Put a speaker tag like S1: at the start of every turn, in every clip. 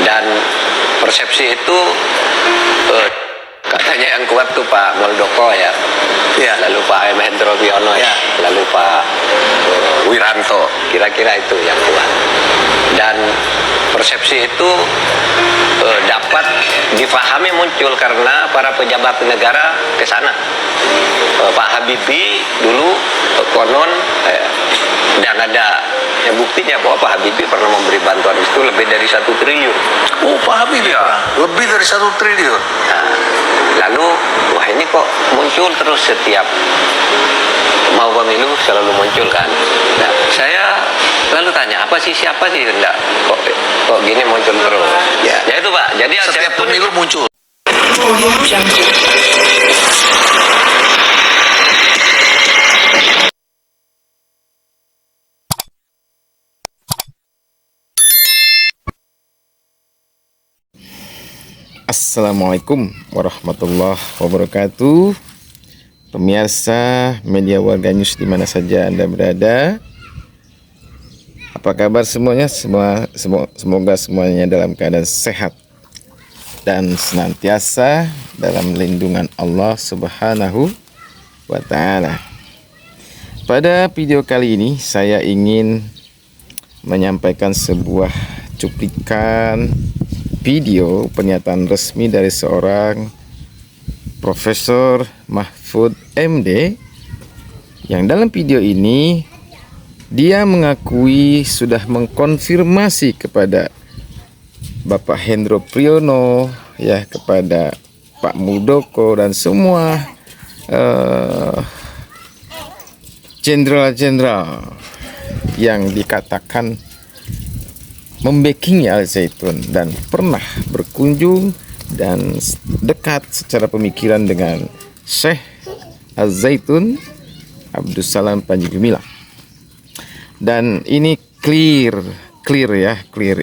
S1: Dan persepsi itu katanya yang kuat tuh Pak Muldoko ya, lalu Pak M. Hendro Priyono ya, lalu Pak Wiranto, kira-kira itu yang kuat. Dan persepsi itu dapat difahami muncul karena para pejabat negara ke sana. Pak Habibie dulu konon dan ada buktinya bahwa Pak Habibie pernah memberi bantuan itu lebih dari 1 triliun.
S2: Oh, Pak Habibie ya, lebih dari 1 triliun.
S1: Nah, lalu wah ini kok muncul terus setiap mau pemilu selalu muncul kan. Nah, saya lalu tanya siapa sih enggak kok gini muncul terus. Ya itu Pak. Jadi
S2: setiap pemilu muncul.
S3: Assalamualaikum warahmatullahi wabarakatuh. Pemirsa media Warga News di mana saja Anda berada. Apa kabar semuanya? Semoga semuanya dalam keadaan sehat dan senantiasa dalam lindungan Allah Subhanahu wa taala. Pada video kali ini saya ingin menyampaikan sebuah cuplikan video pernyataan resmi dari seorang Profesor Mahfud MD, yang dalam video ini dia mengakui sudah mengkonfirmasi kepada Bapak Hendro Priyono, ya, kepada Pak Muldoko dan semua jenderal-jenderal yang dikatakan membacking Al Zaitun dan pernah berkunjung dan dekat secara pemikiran dengan Syekh Al Zaitun Abdussalam Panji Gumilang. Dan ini clear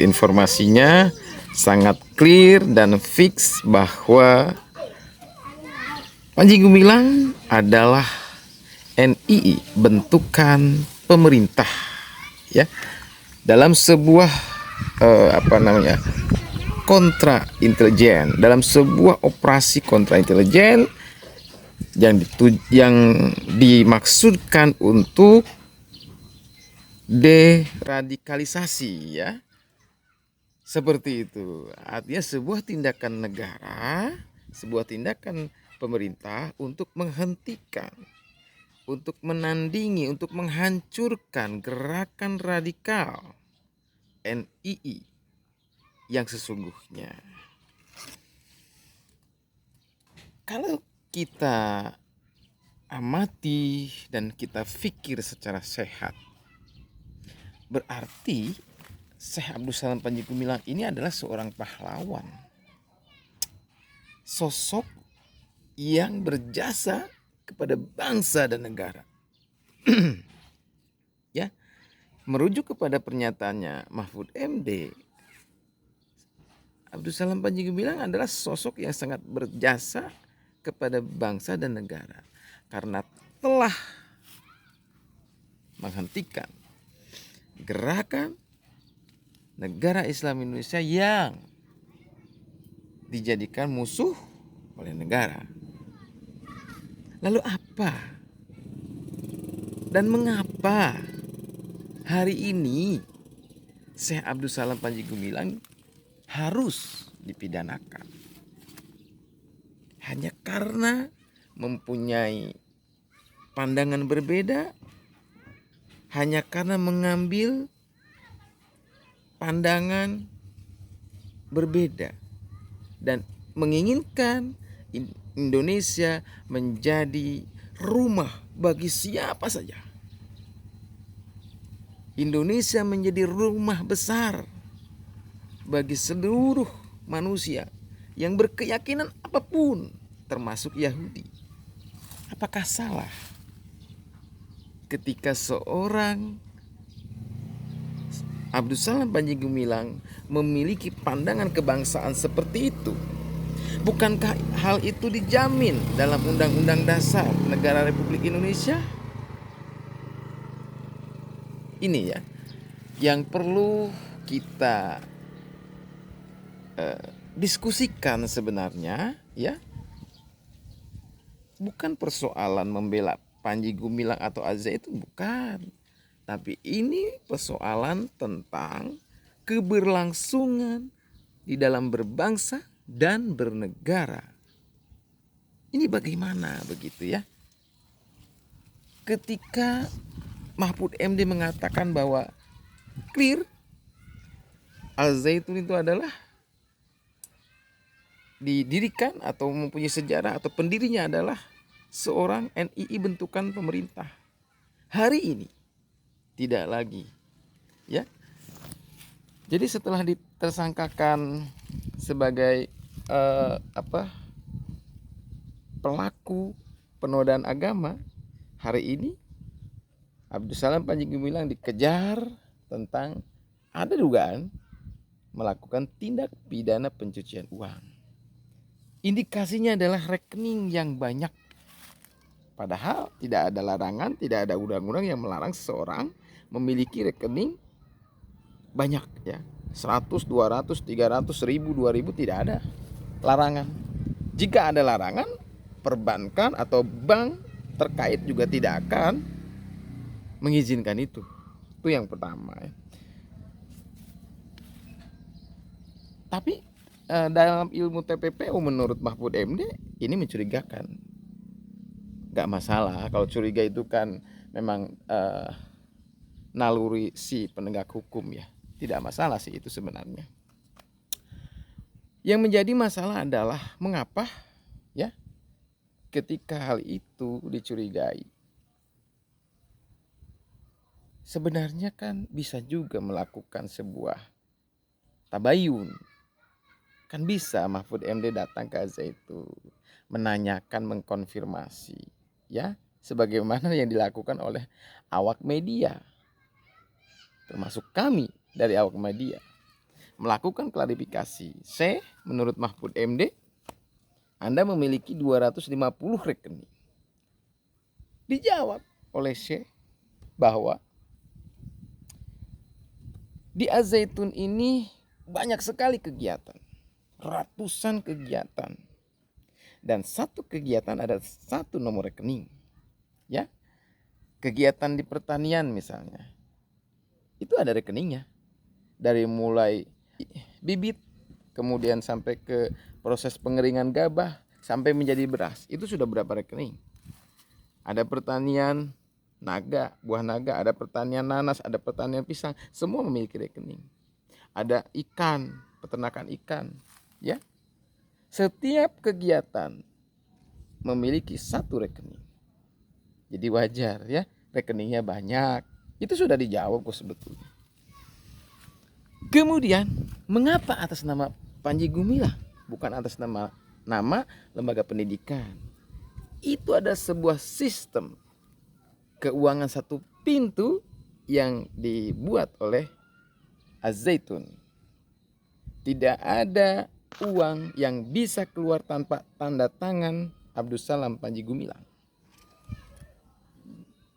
S3: informasinya, sangat clear dan fix bahwa Panji Gumilang adalah NII, bentukan pemerintah, ya, dalam sebuah kontra intelijen, dalam sebuah operasi kontra intelijen yang dimaksudkan untuk deradikalisasi, ya, seperti itu. Artinya sebuah tindakan negara, sebuah tindakan pemerintah untuk menghentikan, untuk menandingi, untuk menghancurkan gerakan radikal NII yang sesungguhnya. Kalau kita amati dan kita pikir secara sehat, berarti Syekh Abdussalam Panji Gumilang ini adalah seorang pahlawan, sosok yang berjasa kepada bangsa dan negara. Ya, merujuk kepada pernyataannya Mahfud MD, Abdussalam Panji Gumilang adalah sosok yang sangat berjasa kepada bangsa dan negara karena telah menghentikan gerakan negara Islam Indonesia yang dijadikan musuh oleh negara. Lalu apa dan mengapa hari ini Syekh Abdussalam Panji Gumilang harus dipidanakan? Hanya karena mempunyai pandangan berbeda, hanya karena mengambil pandangan berbeda dan menginginkan Indonesia menjadi rumah bagi siapa saja. Indonesia menjadi rumah besar bagi seluruh manusia yang berkeyakinan apapun, termasuk Yahudi. Apakah salah ketika seorang Abdussalam Panji Gumilang memiliki pandangan kebangsaan seperti itu? Bukankah hal itu dijamin dalam Undang-Undang Dasar Negara Republik Indonesia? Ini ya yang perlu kita diskusikan sebenarnya ya bukan persoalan membela Panji Gumilang atau Al-Zaitun, bukan. Tapi ini persoalan tentang keberlangsungan di dalam berbangsa dan bernegara. Ini bagaimana begitu ya? Ketika Mahfud MD mengatakan bahwa clear Al-Zaitun itu adalah didirikan atau mempunyai sejarah atau pendirinya adalah seorang NII bentukan pemerintah. Hari ini tidak lagi ya. Jadi setelah ditersangkakan sebagai pelaku penodaan agama, hari ini Abdus Salam Panji Gumilang dikejar tentang ada dugaan melakukan tindak pidana pencucian uang. Indikasinya adalah rekening yang banyak. Padahal tidak ada larangan, tidak ada undang-undang yang melarang seseorang memiliki rekening banyak ya. 100, 200, 300, 1000, 2000 tidak ada larangan. Jika ada larangan, perbankan atau bank terkait juga tidak akan mengizinkan itu. Itu yang pertama ya. Tapi dalam ilmu TPPU menurut Mahfud MD ini mencurigakan. Gak masalah kalau curiga itu kan memang naluri si penegak hukum ya. Tidak masalah sih itu sebenarnya. Yang menjadi masalah adalah mengapa ya ketika hal itu dicurigai. Sebenarnya kan bisa juga melakukan sebuah tabayun. Kan bisa Mahfud MD datang ke Al-Zaitun menanyakan, mengkonfirmasi ya sebagaimana yang dilakukan oleh awak media, termasuk kami dari awak media, melakukan klarifikasi. Menurut Mahfud MD Anda memiliki 250 rekening. Dijawab oleh Syekh bahwa di Al-Zaitun ini banyak sekali kegiatan, ratusan kegiatan, dan satu kegiatan ada satu nomor rekening ya. Kegiatan di pertanian misalnya itu ada rekeningnya, dari mulai bibit kemudian sampai ke proses pengeringan gabah sampai menjadi beras, itu sudah berapa rekening. Ada pertanian naga, buah naga, ada pertanian nanas, ada pertanian pisang, semua memiliki rekening. Ada ikan, peternakan ikan ya. Setiap kegiatan memiliki satu rekening. Jadi wajar ya, rekeningnya banyak. Itu sudah dijawab kok sebetulnya. Kemudian, mengapa atas nama Panji Gumilang, bukan atas nama lembaga pendidikan? Itu ada sebuah sistem keuangan satu pintu yang dibuat oleh Al-Zaitun. Tidak ada uang yang bisa keluar tanpa tanda tangan Abdus Salam Panji Gumilang.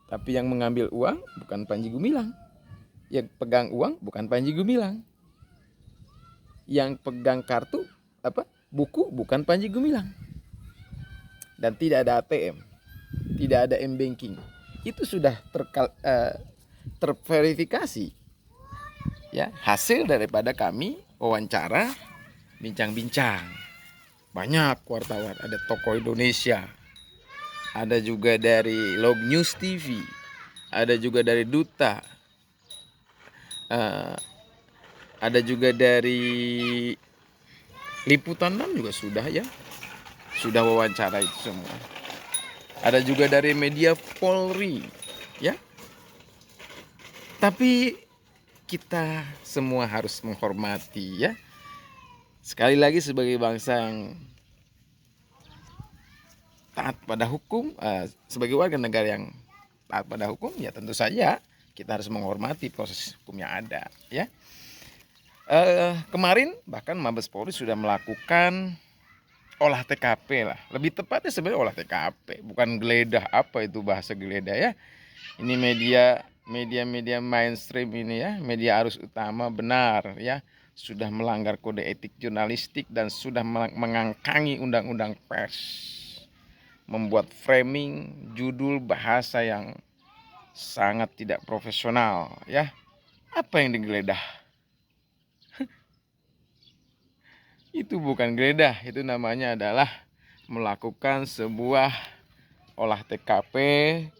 S3: Tapi yang mengambil uang bukan Panji Gumilang. Yang pegang uang bukan Panji Gumilang. Yang pegang kartu buku bukan Panji Gumilang. Dan tidak ada ATM, tidak ada M-banking. Itu sudah terverifikasi. Ya, hasil daripada kami wawancara, bincang-bincang. Banyak wartawan, ada Tokoh Indonesia, ada juga dari Log News TV, ada juga dari Duta, ada juga dari Liputan 6 juga sudah ya, sudah wawancara itu semua. Ada juga dari media Polri ya. Tapi kita semua harus menghormati ya. Sekali lagi sebagai bangsa yang taat pada hukum, sebagai warga negara yang taat pada hukum, ya tentu saja kita harus menghormati proses hukum yang ada ya. Kemarin bahkan Mabes Polri sudah melakukan olah TKP lah. Lebih tepatnya sebenarnya olah TKP, bukan geledah. Apa itu bahasa geledah ya? Ini media mainstream ini ya, media arus utama benar ya, sudah melanggar kode etik jurnalistik dan sudah mengangkangi undang-undang pers, membuat framing, judul, bahasa yang sangat tidak profesional, ya. Apa yang digeledah? Itu bukan geledah, itu namanya adalah melakukan sebuah olah TKP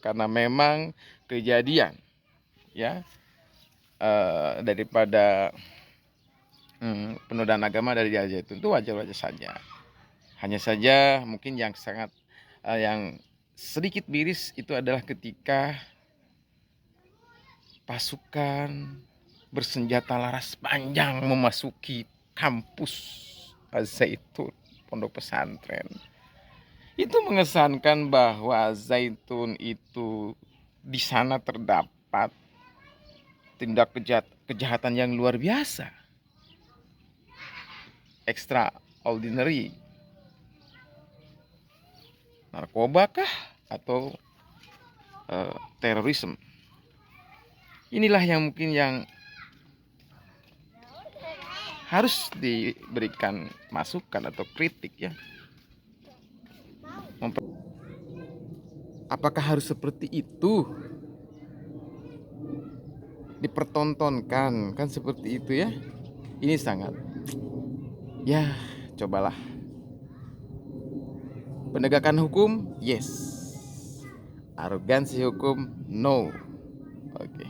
S3: karena memang kejadian, ya, daripada penodaan agama dari Al Zaitun itu wajar-wajar saja. Hanya saja mungkin yang sangat yang sedikit miris itu adalah ketika pasukan bersenjata laras panjang memasuki kampus Al Zaitun, pondok pesantren. Itu mengesankan bahwa Al Zaitun itu di sana terdapat tindak kejahatan yang luar biasa, extraordinary, narkoba kah atau terorisme. Inilah yang mungkin yang harus diberikan masukan atau kritik, ya. Apakah harus seperti itu dipertontonkan, kan seperti itu, ya. Ini sangat, ya, cobalah. Penegakan hukum, yes. Arogansi hukum, no. Oke.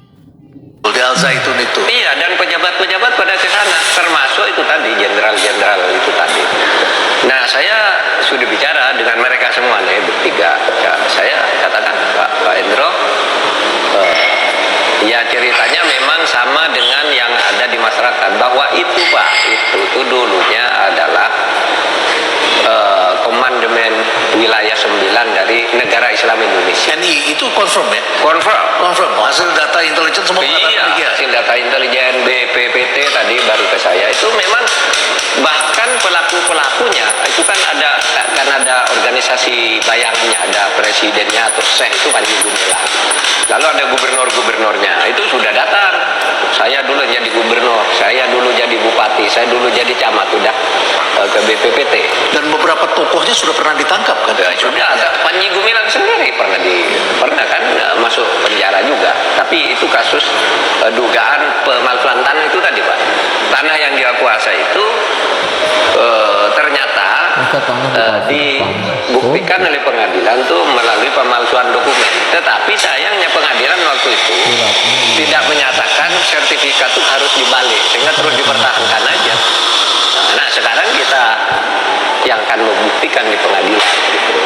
S2: Di Al Zaitun itu.
S1: Iya, dan pejabat-pejabat pada ke sana, termasuk itu tadi jenderal-jenderal itu tadi. Nah, saya sudah bicara dengan mereka semua nih bertiga. Ya, saya katakan Pak Endro, ya ceritanya memang sama dengan yang ada di masyarakat, bahwa itu Pak, itu dulunya adalah komandemen wilayah 9 dari Negara Islam Indonesia.
S2: NI itu confirm ya?
S1: Confirm.
S2: Hasil data intelijen semua mengatakan
S1: Iya,
S2: demikian.
S1: hasil data intelijen BPPT tadi baru ke saya itu memang bahkan pelakunya itu kan ada organisasi bayangannya, ada presidennya atau Syekh itu Panji Gumilang. Lalu ada gubernur-gubernurnya, itu sudah datang. Saya dulu jadi gubernur, saya dulu jadi bupati, saya dulu jadi camat, sudah ke BPPT.
S2: Dan beberapa tokohnya sudah pernah ditangkap kan?
S1: Ya, sudah ada Panji Gumilang sendiri pernah kan masuk penjara juga. Tapi itu kasus dugaan pemalsuan tanah itu tadi Pak. Tanah yang dia kuasa itu ternyata dibuktikan oleh pengadilan tuh melalui pemalsuan dokumen. Tetapi sayangnya pengadilan waktu itu tidak menyatakan sertifikat itu harus dibalik, sehingga terus dipertahankan aja. Nah, sekarang kita yang akan membuktikan di pengadilan.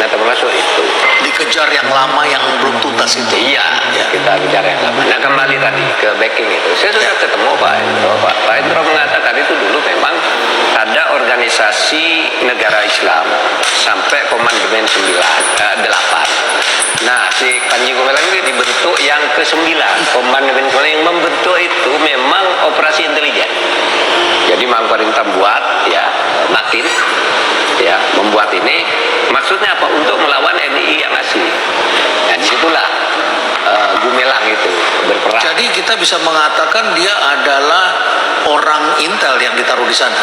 S1: Nah, termasuk itu.
S2: Dikejar yang lama yang belum tuntas itu.
S1: Iya, kita bicara yang lama. Nah, kembali tadi ke backing itu. Saya sudah ketemu Pak Endro. Pak Endro mengatakan itu dulu memang ada organisasi negara Islam sampai komandemen 8. Nah, si Panji Gumilang ini dibentuk yang ke-9. Komandemen yang membentuk itu memang operasi intelijen. Jadi pemerintah buat ya Makin ya membuat ini maksudnya apa? Untuk melawan NI yang asli. Nah, disitulah Gumilang itu berperan.
S2: Jadi kita bisa mengatakan dia adalah orang intel yang ditaruh di sana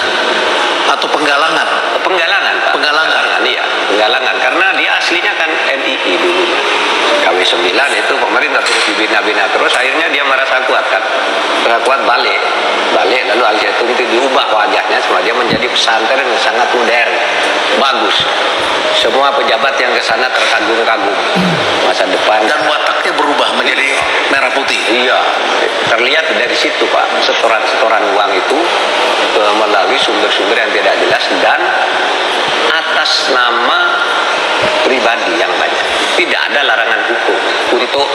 S2: atau penggalangan
S1: Pak. Iya, penggalangan karena dia aslinya kan NII dulu. KW9 itu pemerintah terus dibina-bina terus, akhirnya dia merasa kuat kan. Merasa kuat balik lalu Al Zaitun itu diubah wajahnya semua, dia menjadi pesantren yang sangat modern, bagus. Semua pejabat yang ke sana terkagum-kagum masa depan.
S2: dan wataknya berubah menjadi merah putih.
S1: Iya, terlihat dari situ Pak, setoran-setoran uang itu melalui sumber-sumber yang tidak jelas dan atas nama pribadi yang banyak. Tidak ada larangan hukum untuk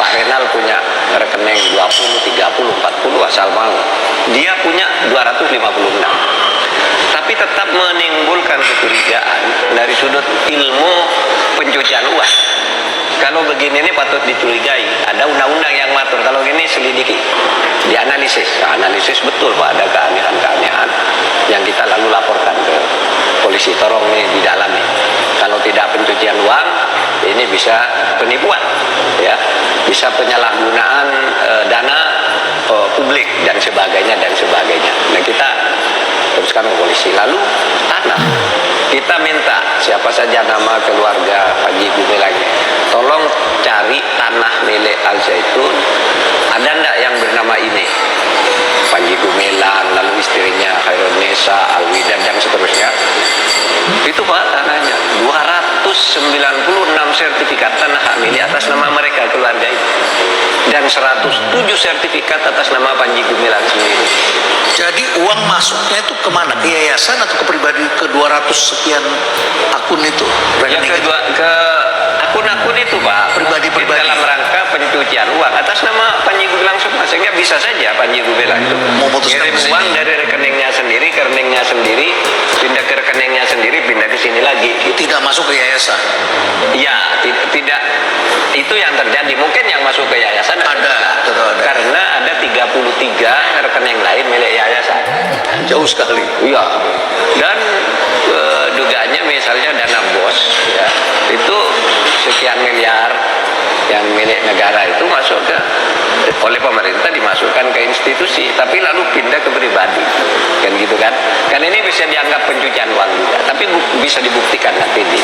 S1: Pak Renal punya rekening 20, 30, 40 asal mau. Dia punya 256. Tapi tetap menimbulkan kecurigaan dari sudut ilmu pencucian uang. Kalau begini ini patut dicurigai. Ada undang-undang yang mengatur. Kalau gini selidiki, dianalisis. Analisis betul Pak, ada keanehan-keanehan yang kita lalu laporkan ke polisi. Tolong nih didalami. Kalau tidak pencucian uang, ini bisa penipuan, ya, bisa penyalahgunaan dana publik dan sebagainya dan sebagainya. Nah kita teruskan ke polisi. Lalu tanah, kita minta siapa saja nama keluarga Panji Gumilang, tolong cari tanah milik Al Zaitun. Ada ndak yang bernama ini? Panji Gumilang, lalu istrinya Khairunisa, Alwidan dan seterusnya. Itu Pak tanahnya 296 sertifikat tanah hak milik atas nama mereka keluarga itu, dan 107 sertifikat atas nama Panji Gumilang sendiri.
S2: Jadi uang masuknya itu kemana? Ke yayasan atau ke pribadi ke 200 sekian akun itu?
S1: Ya, ke akun-akun itu Pak,
S2: Pribadi-pribadi.
S1: dalam rangka pencucian uang atas nama Panji Gumilang semua, sehingga bisa saja Panji Gumilang itu
S2: Memutuskan
S1: kirim
S2: ke sini.
S1: uang dari rekeningnya sendiri ke rekeningnya sendiri, pindah ke rekeningnya sendiri, pindah ke sini lagi gitu.
S2: Tidak masuk ke yayasan.
S1: Ya, tidak, itu yang terjadi. Mungkin yang masuk ke yayasan
S2: Ada, tentu ada.
S1: karena ada 33 rekening lain milik yayasan.
S2: Jauh sekali.
S1: Iya. Dan dugaannya misalnya dana BOS ya, itu sekian miliar yang milik negara itu masuk ke oleh pemerintah, dimasukkan ke institusi, tapi lalu pindah ke pribadi, kan gitu kan? Kan ini bisa dianggap pencucian uang juga, tapi bisa dibuktikan nanti di